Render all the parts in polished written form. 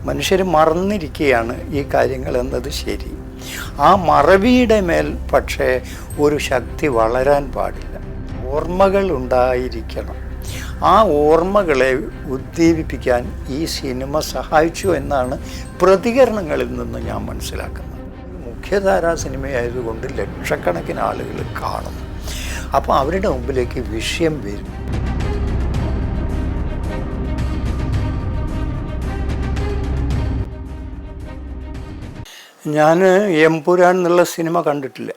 മനുഷ്യർ മറന്നിരിക്കുകയാണ് ഈ കാര്യങ്ങൾ എന്നത് ശരി. ആ മറവിയുടെ മേൽ പക്ഷേ ഒരു ശക്തി വളരാൻ പാടില്ല. ഓർമ്മകൾ ഉണ്ടായിരിക്കണം. ആ ഓർമ്മകളെ ഉദ്ദീപിപ്പിക്കാൻ ഈ സിനിമ സഹായിച്ചു എന്നാണ് പ്രതികരണങ്ങളിൽ നിന്ന് ഞാൻ മനസ്സിലാക്കുന്നത്. മുഖ്യധാരാ സിനിമയായതുകൊണ്ട് ലക്ഷക്കണക്കിന് ആളുകൾ കാണും. അപ്പോൾ അവരുടെ മുമ്പിലേക്ക് വിഷയം വരും. ഞാൻ എമ്പുരാൻ എന്നുള്ള സിനിമ കണ്ടിട്ടില്ല.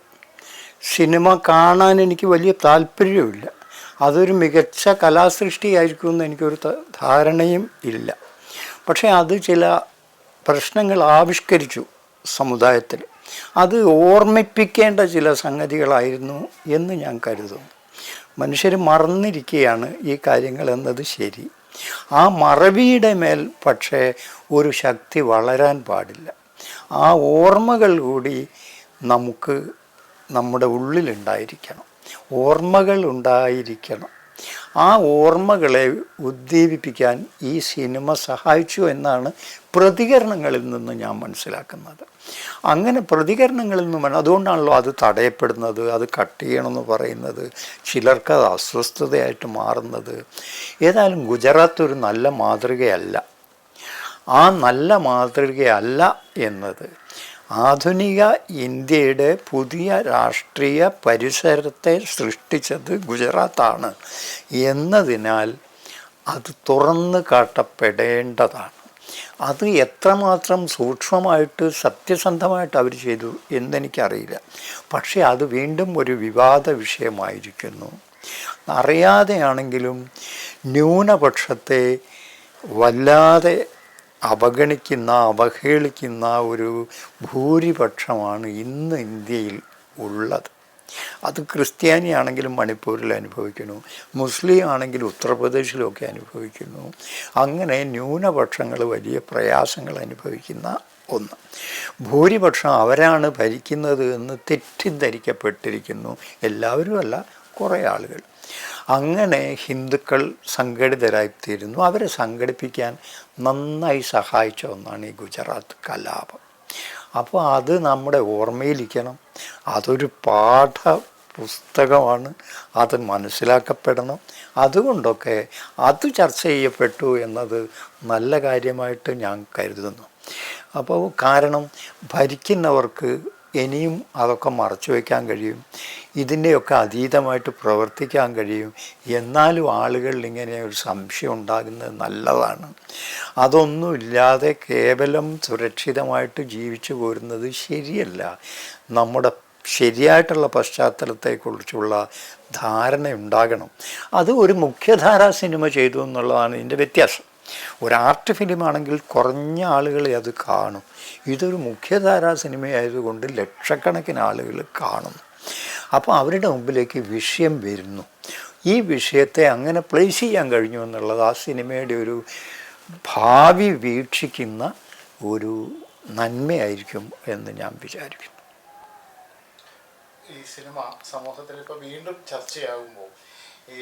സിനിമ കാണാൻ എനിക്ക് വലിയ താല്പര്യമില്ല. അതൊരു മികച്ച കലാസൃഷ്ടിയായിരിക്കുമെന്ന് എനിക്കൊരു ധാരണയും ഇല്ല. പക്ഷേ അത് ചില പ്രശ്നങ്ങൾ ആവിഷ്കരിച്ചു സമുദായത്തിൽ. അത് ഓർമ്മിപ്പിക്കേണ്ട ചില സംഗതികളായിരുന്നു എന്ന് ഞാൻ കരുതുന്നു. മനുഷ്യർ മറന്നിരിക്കുകയാണ് ഈ കാര്യങ്ങൾ എന്നത് ശരി. ആ മറവിയുടെ മേൽ പക്ഷേ ഒരു ശക്തി വളരാൻ പാടില്ല. ആ ഓർമ്മകൾ കൂടി നമുക്ക് നമ്മുടെ ഉള്ളിലുണ്ടായിരിക്കണം. ഓർമ്മകൾ ഉണ്ടായിരിക്കണം. ആ ഓർമ്മകളെ ഉദ്ദീപിപ്പിക്കാൻ ഈ സിനിമ സഹായിച്ചു എന്നാണ് പ്രതികരണങ്ങളിൽ നിന്ന് ഞാൻ മനസ്സിലാക്കുന്നത്. അങ്ങനെ പ്രതികരണങ്ങളിൽ നിന്ന് അതുകൊണ്ടാണല്ലോ അത് തടയപ്പെടുന്നത്, അത് കട്ട് ചെയ്യണമെന്ന് പറയുന്നത്, ചിലർക്ക് അത് അസ്വസ്ഥതയായിട്ട് മാറുന്നത്. ഏതായാലും ഗുജറാത്ത് ഒരു നല്ല മാതൃകയല്ല. ആ നല്ല മാതൃകയല്ല എന്നത് ആധുനിക ഇന്ത്യയുടെ പുതിയ രാഷ്ട്രീയ പരിസരത്തെ സൃഷ്ടിച്ചത് ഗുജറാത്താണ് എന്നതിനാൽ അത് തുറന്നു കാട്ടപ്പെടേണ്ടതാണ്. അത് എത്രമാത്രം സൂക്ഷ്മമായിട്ട് സത്യസന്ധമായിട്ട് അവർ ചെയ്തു എന്നെനിക്കറിയില്ല. പക്ഷേ അത് വീണ്ടും ഒരു വിവാദ വിഷയമായിരിക്കുന്നു. അറിയാതെയാണെങ്കിലും ന്യൂനപക്ഷത്തെ വല്ലാതെ അവഹേളിക്കുന്ന ഒരു ഭൂരിപക്ഷമാണ് ഇന്ന് ഇന്ത്യയിൽ ഉള്ളത്. അത് ക്രിസ്ത്യാനിയാണെങ്കിലും മണിപ്പൂരിൽ അനുഭവിക്കുന്നു, മുസ്ലിം ആണെങ്കിൽ ഉത്തർപ്രദേശിലൊക്കെ അനുഭവിക്കുന്നു. അങ്ങനെ ന്യൂനപക്ഷങ്ങൾ വലിയ പ്രയാസങ്ങൾ അനുഭവിക്കുന്ന ഒന്ന്. ഭൂരിപക്ഷം അവരാണ് ഭരിക്കുന്നത് എന്ന് തെറ്റിദ്ധരിക്കപ്പെട്ടിരിക്കുന്നു. എല്ലാവരും അല്ല, കുറേ ആളുകൾ. അങ്ങനെ ഹിന്ദുക്കൾ സംഘടിതരായിത്തീരുന്നു. അവരെ സംഘടിപ്പിക്കാൻ നന്നായി സഹായിച്ച ഒന്നാണ് ഈ ഗുജറാത്ത് കലാപം. അപ്പോൾ അത് നമ്മുടെ ഓർമ്മയിലിരിക്കണം. അതൊരു പാഠപുസ്തകമാണ്. അത് മനസ്സിലാക്കപ്പെടണം. അതുകൊണ്ടൊക്കെ അത് ചർച്ച ചെയ്യപ്പെട്ടു എന്നത് നല്ല കാര്യമായിട്ട് ഞാൻ കരുതുന്നു. അപ്പോൾ കാരണം ഭരിക്കുന്നവർക്ക് ഇനിയും അതൊക്കെ മറച്ചു വയ്ക്കാൻ കഴിയും, ഇതിൻ്റെയൊക്കെ അതീതമായിട്ട് പ്രവർത്തിക്കാൻ കഴിയും. എന്നാലും ആളുകളിൽ ഇങ്ങനെ ഒരു സംശയം ഉണ്ടാകുന്നത് നല്ലതാണ്. അതൊന്നുമില്ലാതെ കേവലം സുരക്ഷിതമായിട്ട് ജീവിച്ചു പോരുന്നത് ശരിയല്ല. നമ്മുടെ ശരിയായിട്ടുള്ള പശ്ചാത്തലത്തെക്കുറിച്ചുള്ള ധാരണ ഉണ്ടാകണം. അത് ഒരു മുഖ്യധാരാ സിനിമ ചെയ്തു എന്നുള്ളതാണ് ഇതിൻ്റെ വ്യത്യാസം. ഒരു ആർട്ട് ഫിലിമാണെങ്കിൽ കുറഞ്ഞ ആളുകളെ അത് കാണും. ഇതൊരു മുഖ്യധാരാ സിനിമയായതുകൊണ്ട് ലക്ഷക്കണക്കിന് ആളുകൾ കാണുന്നു. അപ്പോൾ അവരുടെ മുമ്പിലേക്ക് വിഷയം വരുന്നു. ഈ വിഷയത്തെ അങ്ങനെ പ്ലേസ് ചെയ്യാൻ കഴിഞ്ഞു എന്നുള്ളത് ആ സിനിമയുടെ ഒരു ഭാവി വീക്ഷിക്കുന്ന ഒരു നന്മയായിരിക്കും എന്ന് ഞാൻ വിചാരിക്കുന്നു. ഈ സിനിമ സമൂഹത്തിൽ ഇപ്പോൾ വീണ്ടും ചർച്ചയാകുമ്പോൾ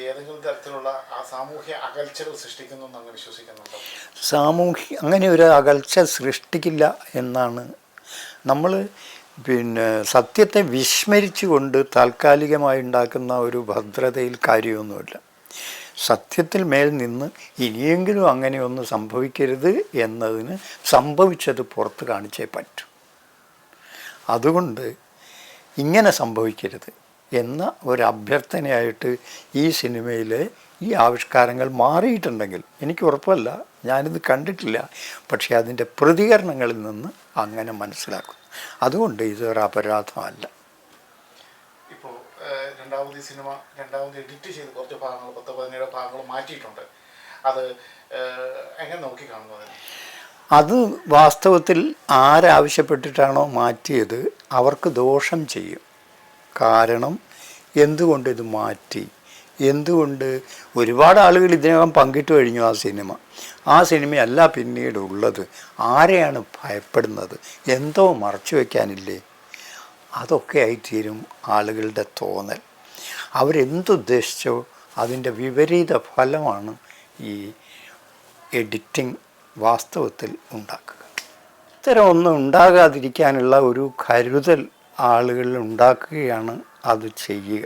ഏതെങ്കിലും തരത്തിലുള്ള ആ സാമൂഹ്യ അകൽച്ചകൾ സൃഷ്ടിക്കുന്നു എന്ന് വിശ്വസിക്കുന്നുണ്ടോ? അങ്ങനെ ഒരു അകൽച്ച സൃഷ്ടിക്കില്ല എന്നാണ് നമ്മൾ സത്യത്തെ വിസ്മരിച്ചുകൊണ്ട് താൽക്കാലികമായി ഉണ്ടാക്കുന്ന ഒരു ഭദ്രതയിൽ കാര്യമൊന്നുമില്ല. സത്യത്തിൽ മേൽ നിന്ന് ഇനിയെങ്കിലും അങ്ങനെയൊന്നും സംഭവിക്കരുത് എന്നതിന് സംഭവിച്ചത് പുറത്ത് കാണിച്ചേ പറ്റൂ. അതുകൊണ്ട് ഇങ്ങനെ സംഭവിക്കരുത് എന്ന ഒരു അഭ്യർത്ഥനയായിട്ട് ഈ സിനിമയിലെ ഈ ആവിഷ്കാരങ്ങൾ മാറിയിട്ടുണ്ടെങ്കിൽ എനിക്ക് ഉറപ്പല്ല, ഞാനിത് കണ്ടിട്ടില്ല, പക്ഷേ അതിൻ്റെ പ്രതികരണങ്ങളിൽ നിന്ന് അങ്ങനെ മനസ്സിലാക്കും. അതുകൊണ്ട് ഇതൊരു അപരാധമല്ല. ഇപ്പോൾ രണ്ടാമത് ഈ സിനിമ എഡിറ്റ് ചെയ്ത് കുറച്ച് ഭാഗങ്ങൾ 10-17 ഭാഗങ്ങൾ മാറ്റിയിട്ടുണ്ട്. അത് എങ്ങനെ നോക്കി കാണുന്നത്? അത് വാസ്തവത്തിൽ ആരാവശ്യപ്പെട്ടിട്ടാണോ മാറ്റിയത് അവർക്ക് ദോഷം ചെയ്യും. കാരണം എന്തുകൊണ്ട് ഇത് മാറ്റി, എന്തുകൊണ്ട് ഒരുപാട് ആളുകൾ ഇതിനകം പങ്കിട്ട് കഴിഞ്ഞു ആ സിനിമയല്ല പിന്നീട് ഉള്ളത്. ആരെയാണ് ഭയപ്പെടുന്നത്? എന്തോ മറച്ചു വയ്ക്കാനില്ലേ? അതൊക്കെ ആയിത്തീരും ആളുകളുടെ തോന്നൽ. അവരെന്തുദ്ദേശിച്ചോ അതിൻ്റെ വിപരീത ഫലമാണ് ഈ എഡിറ്റിംഗ് വാസ്തവത്തിൽ ഉണ്ടാക്കുക. ഇത്തരം ഒന്നും ഉണ്ടാകാതിരിക്കാനുള്ള ഒരു കരുതൽ ആളുകളിൽ ഉണ്ടാക്കുകയാണ് അത് ചെയ്യുക.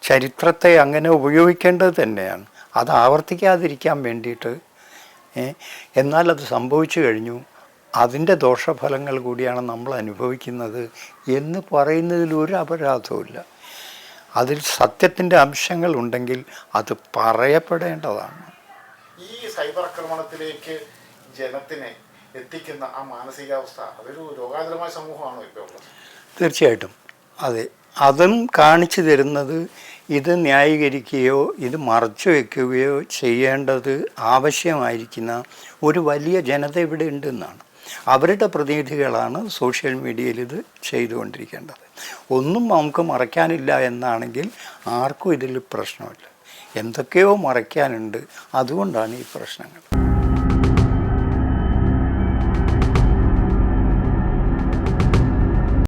ചരിത്രത്തെ അങ്ങനെ ഉപയോഗിക്കേണ്ടത് തന്നെയാണ്, അത് ആവർത്തിക്കാതിരിക്കാൻ വേണ്ടിയിട്ട്. എന്നാൽ അത് സംഭവിച്ചു കഴിഞ്ഞു, അതിൻ്റെ ദോഷഫലങ്ങൾ കൂടിയാണ് നമ്മൾ അനുഭവിക്കുന്നത് എന്ന് പറയുന്നതിൽ ഒരു അപരാധവുമില്ല. അതിൽ സത്യത്തിൻ്റെ അംശങ്ങളുണ്ടെങ്കിൽ അത് പറയപ്പെടേണ്ടതാണ്. ഈ സൈബർ ആക്രമണത്തിലേക്ക് ജനത്തിനെ എത്തിക്കുന്ന ആ മാനസികാവസ്ഥ, അതൊരു രോഗാതുരമായ സമൂഹമാണോ ഇപ്പോൾ ഉള്ളത്? തീർച്ചയായിട്ടും അതെ. അതും കാണിച്ചു തരുന്നത് ഇത് ന്യായീകരിക്കുകയോ ഇത് മറച്ചു വയ്ക്കുകയോ ചെയ്യേണ്ടത് ആവശ്യമായിരിക്കുന്ന ഒരു വലിയ ജനത ഇവിടെ ഉണ്ടെന്നാണ്. അവരുടെ പ്രതിനിധികളാണ് സോഷ്യൽ മീഡിയയിൽ ഇത് ചെയ്തുകൊണ്ടിരിക്കേണ്ടത്. ഒന്നും നമുക്ക് മറയ്ക്കാനില്ല എന്നാണെങ്കിൽ ആർക്കും ഇതിൽ പ്രശ്നമില്ല. എന്തൊക്കെയോ മറയ്ക്കാനുണ്ട്, അതുകൊണ്ടാണ് ഈ പ്രശ്നങ്ങൾ.